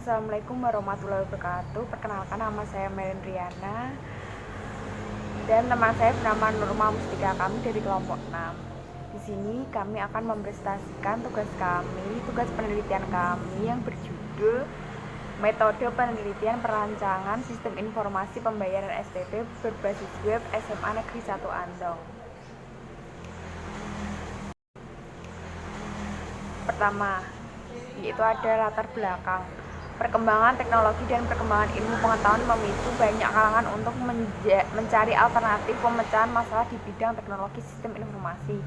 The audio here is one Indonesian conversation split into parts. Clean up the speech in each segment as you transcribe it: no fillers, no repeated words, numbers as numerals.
Assalamualaikum warahmatullahi wabarakatuh. Perkenalkan, nama saya Melendriana dan teman saya bernama Nurma Mustika. Kami dari kelompok 6. Di sini kami akan mempresentasikan tugas penelitian kami yang berjudul Metode Penelitian Perancangan Sistem Informasi Pembayaran SPP berbasis web SMA Negeri 1 Andong. Pertama, yaitu ada latar belakang. Perkembangan teknologi dan perkembangan ilmu pengetahuan memicu banyak kalangan untuk mencari alternatif pemecahan masalah di bidang teknologi sistem informasi.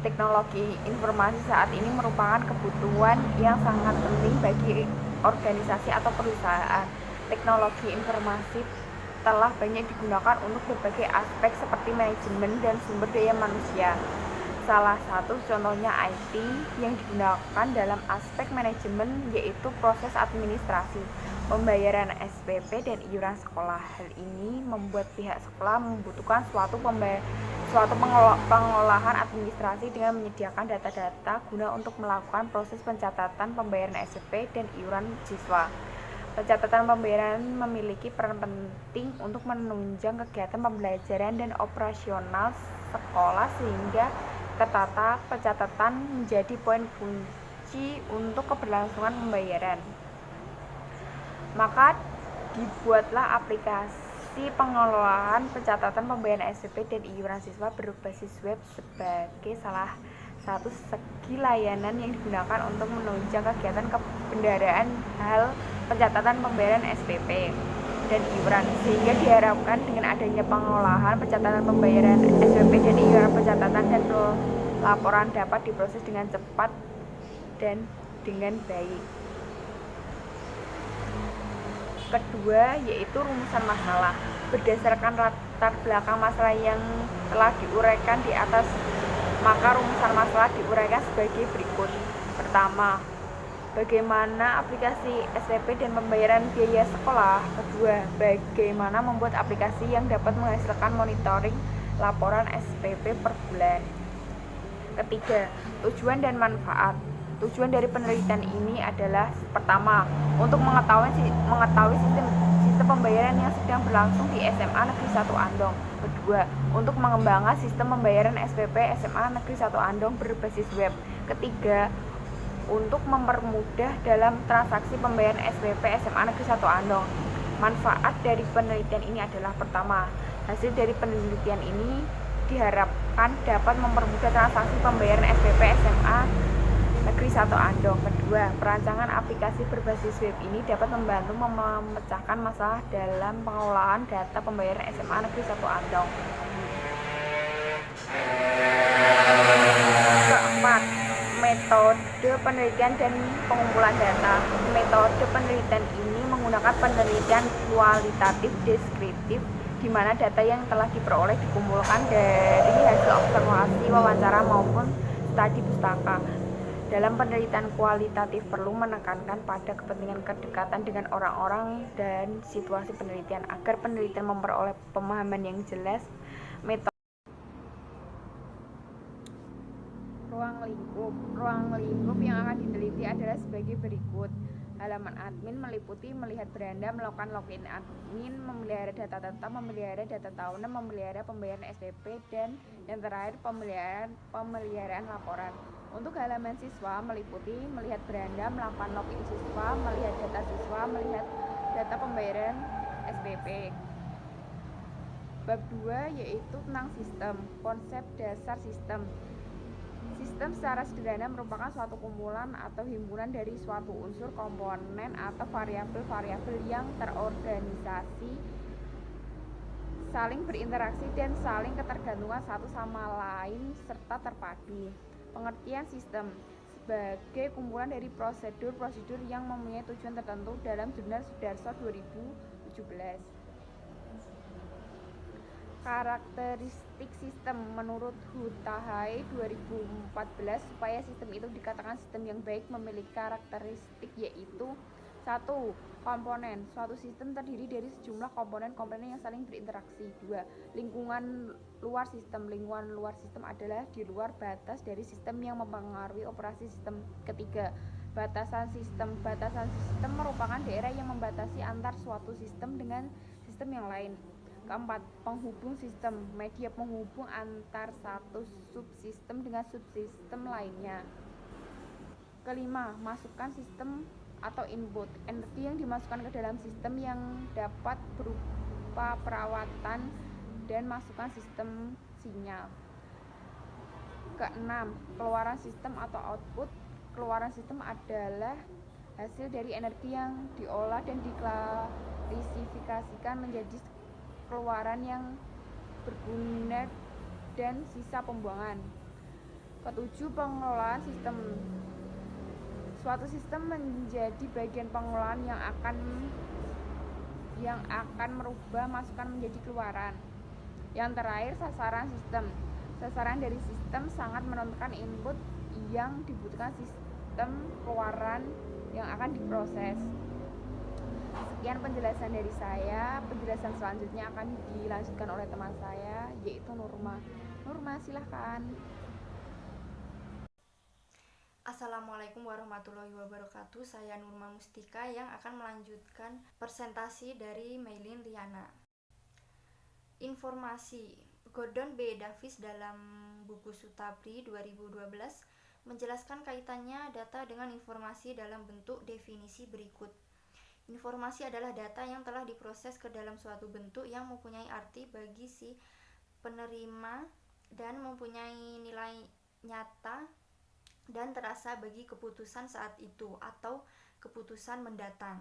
Teknologi informasi saat ini merupakan kebutuhan yang sangat penting bagi organisasi atau perusahaan. Teknologi informasi telah banyak digunakan untuk berbagai aspek seperti manajemen dan sumber daya manusia. Salah satu contohnya IT yang digunakan dalam aspek manajemen yaitu proses administrasi, pembayaran SPP dan iuran sekolah. Hal ini membuat pihak sekolah membutuhkan suatu pengolahan administrasi dengan menyediakan data-data guna untuk melakukan proses pencatatan pembayaran SPP dan iuran siswa. Pencatatan pembayaran memiliki peran penting untuk menunjang kegiatan pembelajaran dan operasional sekolah sehingga tertata. Pencatatan menjadi poin kunci untuk keberlangsungan pembayaran. Maka dibuatlah aplikasi pengelolaan pencatatan pembayaran SPP dan iuran siswa berbasis web sebagai salah satu segi layanan yang digunakan untuk menunjang kegiatan kebendaraan hal pencatatan pembayaran SPP dan iuran, sehingga diharapkan dengan adanya pengolahan pencatatan pembayaran SPP dan iuran, pencatatan dan laporan dapat diproses dengan cepat dan dengan baik. Kedua, yaitu rumusan masalah. Berdasarkan latar belakang masalah yang telah diuraikan di atas, maka rumusan masalah diuraikan sebagai berikut. Pertama, bagaimana aplikasi SPP dan pembayaran biaya sekolah. Kedua, bagaimana membuat aplikasi yang dapat menghasilkan monitoring laporan SPP per bulan. Ketiga, tujuan dan manfaat. Tujuan dari penelitian ini adalah pertama, untuk mengetahui sistem pembayaran yang sedang berlangsung di SMA Negeri 1 Andong. Kedua, untuk mengembangkan sistem pembayaran SPP SMA Negeri 1 Andong berbasis web. Ketiga, untuk mempermudah dalam transaksi pembayaran SPP SMA Negeri 1 Andong. Manfaat dari penelitian ini adalah pertama, hasil dari penelitian ini diharapkan dapat mempermudah transaksi pembayaran SPP SMA Negeri 1 Andong. Kedua, perancangan aplikasi berbasis web ini dapat membantu memecahkan masalah dalam pengolahan data pembayaran SMA Negeri 1 Andong. Keempat, metode penelitian dan pengumpulan data. Metode penelitian ini menggunakan penelitian kualitatif deskriptif, di mana data yang telah diperoleh dikumpulkan dari hasil observasi, wawancara maupun studi pustaka. Dalam penelitian kualitatif perlu menekankan pada kepentingan kedekatan dengan orang-orang dan situasi penelitian agar penelitian memperoleh pemahaman yang jelas. Metode ruang lingkup yang akan diteliti adalah sebagai berikut. Halaman admin meliputi melihat beranda, melakukan login admin, memelihara data tetap, memelihara data tahunan, memelihara pembayaran SPP, dan yang terakhir pemeliharaan laporan. Untuk halaman siswa meliputi melihat beranda, melakukan login siswa, melihat data siswa, melihat data pembayaran SPP. Bab 2 yaitu tentang sistem, konsep dasar sistem. Sistem secara sederhana merupakan suatu kumpulan atau himpunan dari suatu unsur, komponen, atau variabel-variabel yang terorganisasi, saling berinteraksi, dan saling ketergantungan satu sama lain serta terpadu. Pengertian sistem sebagai kumpulan dari prosedur-prosedur yang mempunyai tujuan tertentu dalam Jurnal Sudarso 2017. Karakteristik sistem menurut Hutahay 2014, supaya sistem itu dikatakan sistem yang baik memiliki karakteristik yaitu 1. Komponen. Suatu sistem terdiri dari sejumlah komponen-komponen yang saling berinteraksi. 2. Lingkungan luar sistem. Lingkungan luar sistem adalah di luar batas dari sistem yang mempengaruhi operasi sistem. Ketiga, Batasan sistem. Batasan sistem merupakan daerah yang membatasi antar suatu sistem dengan sistem yang lain. Keempat, penghubung sistem. Media penghubung antar satu subsistem dengan subsistem lainnya. Kelima, masukan sistem atau input. Energi yang dimasukkan ke dalam sistem yang dapat berupa perawatan dan masukan sistem sinyal. Keenam, keluaran sistem atau output. Keluaran sistem adalah hasil dari energi yang diolah dan diklasifikasikan menjadi keluaran yang berguna dan sisa pembuangan. Ketujuh, pengelolaan sistem. Suatu sistem menjadi bagian pengelolaan yang akan merubah masukan menjadi keluaran. Yang terakhir, sasaran sistem. Sasaran dari sistem sangat menentukan input yang dibutuhkan sistem keluaran yang akan diproses. Sekian penjelasan dari saya. Penjelasan selanjutnya akan dilanjutkan oleh teman saya, yaitu Nurma. Nurma, silahkan. Assalamualaikum warahmatullahi wabarakatuh. Saya Nurma Mustika yang akan melanjutkan presentasi dari Maylin Riana. Informasi. Gordon B. Davis dalam buku Sutabri 2012 menjelaskan kaitannya data dengan informasi dalam bentuk definisi berikut. Informasi adalah data yang telah diproses ke dalam suatu bentuk yang mempunyai arti bagi si penerima dan mempunyai nilai nyata dan terasa bagi keputusan saat itu atau keputusan mendatang.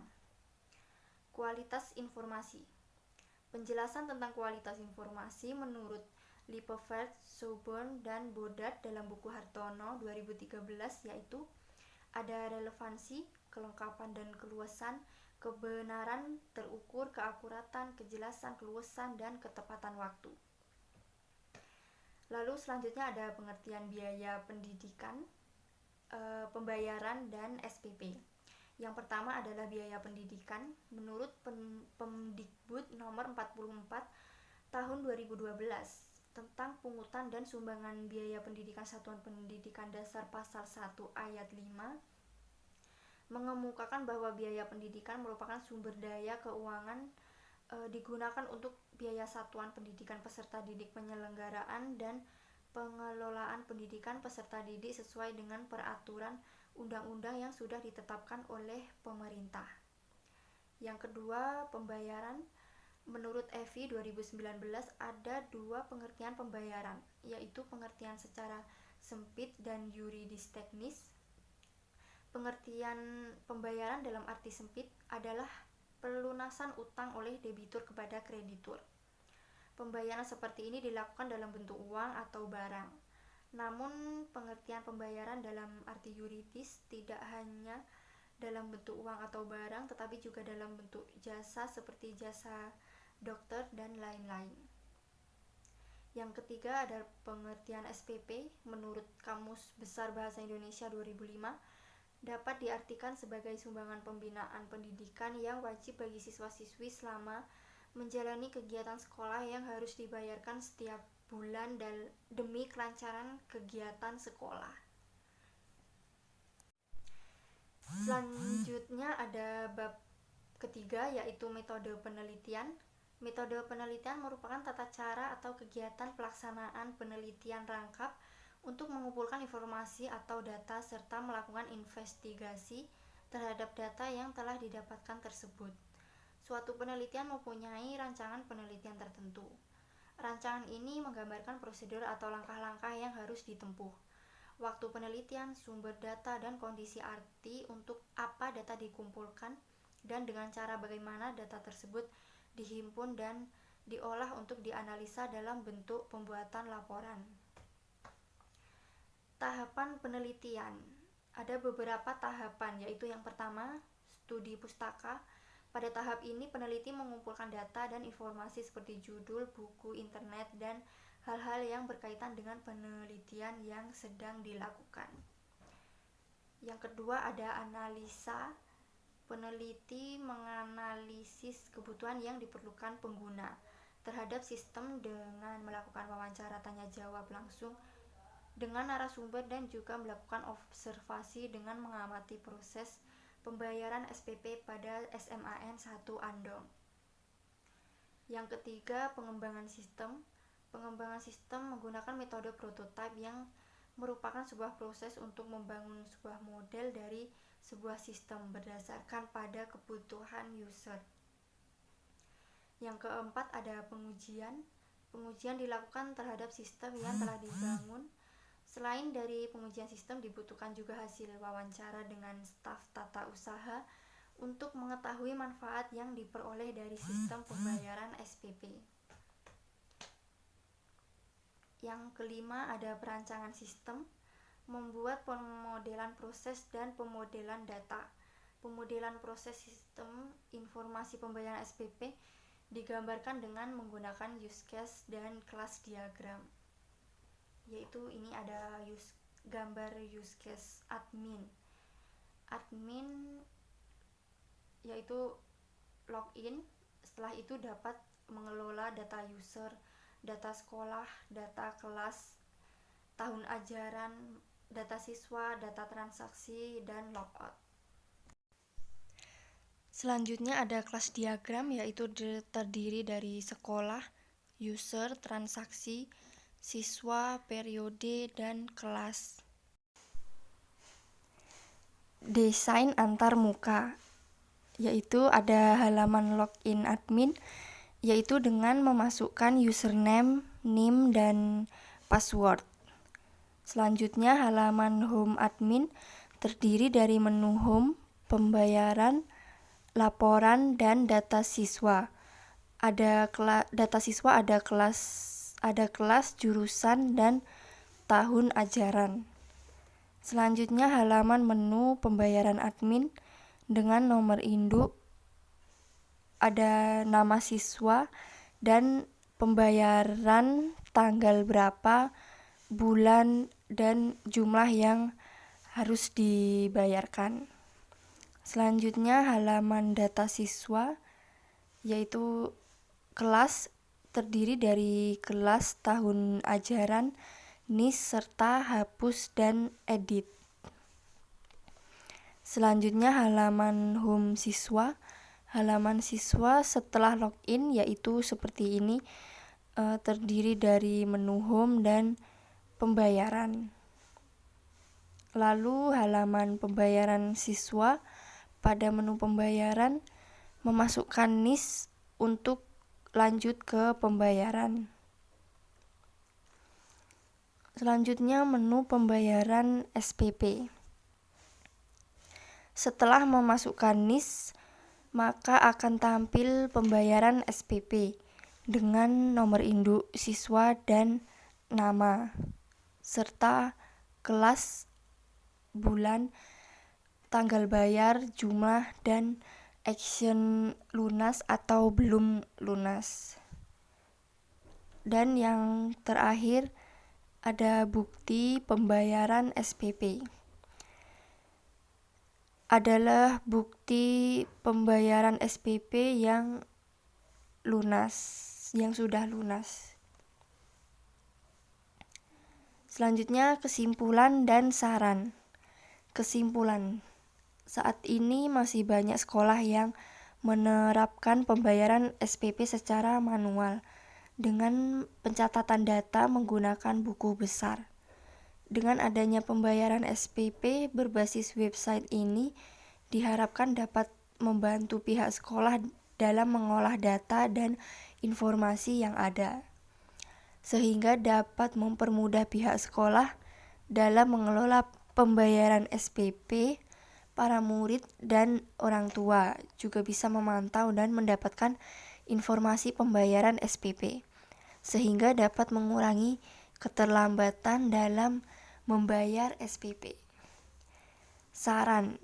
Kualitas informasi. Penjelasan tentang kualitas informasi menurut Lippeveld, Souborn, dan Bodat dalam buku Hartono 2013 yaitu ada relevansi, kelengkapan dan keluasan, kebenaran terukur, keakuratan, kejelasan, keluasan, dan ketepatan waktu. Lalu selanjutnya ada pengertian biaya pendidikan, pembayaran, dan SPP. Yang pertama adalah biaya pendidikan. Menurut Pemdikbud nomor 44 tahun 2012 tentang pungutan dan sumbangan biaya pendidikan satuan pendidikan dasar pasal 1 ayat 5 mengemukakan bahwa biaya pendidikan merupakan sumber daya keuangan digunakan untuk biaya satuan pendidikan peserta didik, penyelenggaraan dan pengelolaan pendidikan peserta didik sesuai dengan peraturan undang-undang yang sudah ditetapkan oleh pemerintah. Yang kedua, pembayaran. Menurut EVI 2019 ada dua pengertian pembayaran, yaitu pengertian secara sempit dan yuridis teknis. Pengertian pembayaran dalam arti sempit adalah pelunasan utang oleh debitur kepada kreditur. Pembayaran seperti ini dilakukan dalam bentuk uang atau barang. Namun pengertian pembayaran dalam arti yuridis tidak hanya dalam bentuk uang atau barang, tetapi juga dalam bentuk jasa seperti jasa dokter dan lain-lain. Yang ketiga ada pengertian SPP. Menurut Kamus Besar Bahasa Indonesia 2005 dapat diartikan sebagai sumbangan pembinaan pendidikan yang wajib bagi siswa-siswi selama menjalani kegiatan sekolah yang harus dibayarkan setiap bulan dan demi kelancaran kegiatan sekolah. Selanjutnya ada bab ketiga yaitu metode penelitian. Metode penelitian merupakan tata cara atau kegiatan pelaksanaan penelitian rangkap untuk mengumpulkan informasi atau data serta melakukan investigasi terhadap data yang telah didapatkan tersebut. Suatu penelitian mempunyai rancangan penelitian tertentu. Rancangan ini menggambarkan prosedur atau langkah-langkah yang harus ditempuh, waktu penelitian, sumber data, dan kondisi arti untuk apa data dikumpulkan, dan dengan cara bagaimana data tersebut dihimpun dan diolah untuk dianalisa dalam bentuk pembuatan laporan. Tahapan penelitian. Ada beberapa tahapan, yaitu yang pertama, studi pustaka. Pada tahap ini peneliti mengumpulkan data dan informasi seperti judul, buku, internet, dan hal-hal yang berkaitan dengan penelitian yang sedang dilakukan. Yang kedua ada analisa. Peneliti menganalisis kebutuhan yang diperlukan pengguna terhadap sistem dengan melakukan wawancara tanya jawab langsung dengan narasumber dan juga melakukan observasi dengan mengamati proses pembayaran SPP pada SMAN 1 Andong. Yang ketiga, pengembangan sistem. Pengembangan sistem menggunakan metode prototipe yang merupakan sebuah proses untuk membangun sebuah model dari sebuah sistem berdasarkan pada kebutuhan user. Yang keempat, ada pengujian. Pengujian dilakukan terhadap sistem yang telah dibangun. Selain dari pengujian sistem, dibutuhkan juga hasil wawancara dengan staf tata usaha untuk mengetahui manfaat yang diperoleh dari sistem pembayaran SPP. Yang kelima, ada perancangan sistem, membuat pemodelan proses dan pemodelan data. Pemodelan proses sistem informasi pembayaran SPP digambarkan dengan menggunakan use case dan kelas diagram. Yaitu ini ada gambar use case admin. Admin yaitu login, setelah itu dapat mengelola data user, data sekolah, data kelas, tahun ajaran, data siswa, data transaksi, dan logout. Selanjutnya ada kelas diagram, yaitu terdiri dari sekolah, user, transaksi, siswa, periode, dan kelas. Desain antar muka, yaitu ada halaman login admin, yaitu dengan memasukkan username, NIM, dan password. Selanjutnya halaman home admin terdiri dari menu home, pembayaran, laporan, dan data siswa. Data siswa ada kelas, jurusan, dan tahun ajaran. Selanjutnya halaman menu pembayaran admin dengan nomor induk, ada nama siswa, dan pembayaran tanggal berapa, bulan, dan jumlah yang harus dibayarkan. Selanjutnya halaman data siswa, yaitu kelas terdiri dari kelas, tahun ajaran, NIS, serta hapus dan edit. Selanjutnya halaman home siswa. Halaman siswa setelah login yaitu seperti ini, terdiri dari menu home dan pembayaran. Lalu halaman pembayaran siswa, pada menu pembayaran memasukkan NIS untuk lanjut ke pembayaran. Selanjutnya menu pembayaran SPP. Setelah memasukkan NIS, maka akan tampil pembayaran SPP dengan nomor induk siswa dan nama, serta kelas, bulan, tanggal bayar, jumlah, dan action lunas atau belum lunas. Dan yang terakhir ada bukti pembayaran SPP. Adalah bukti pembayaran SPP yang lunas, yang sudah lunas. Selanjutnya kesimpulan dan saran. Kesimpulan, saat ini masih banyak sekolah yang menerapkan pembayaran SPP secara manual dengan pencatatan data menggunakan buku besar. Dengan adanya pembayaran SPP berbasis website ini diharapkan dapat membantu pihak sekolah dalam mengolah data dan informasi yang ada, sehingga dapat mempermudah pihak sekolah dalam mengelola pembayaran SPP. Para murid dan orang tua juga bisa memantau dan mendapatkan informasi pembayaran SPP, sehingga dapat mengurangi keterlambatan dalam membayar SPP. Saran,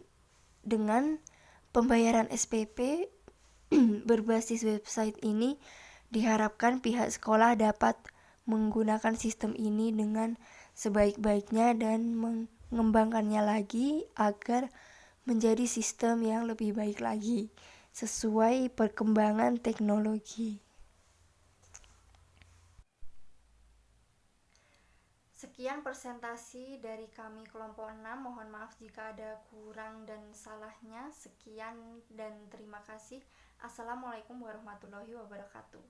dengan pembayaran SPP berbasis website ini diharapkan pihak sekolah dapat menggunakan sistem ini dengan sebaik-baiknya dan mengembangkannya lagi agar menjadi sistem yang lebih baik lagi sesuai perkembangan teknologi. Sekian presentasi dari kami kelompok 6. Mohon maaf jika ada kurang dan salahnya. Sekian dan terima kasih. Assalamualaikum warahmatullahi wabarakatuh.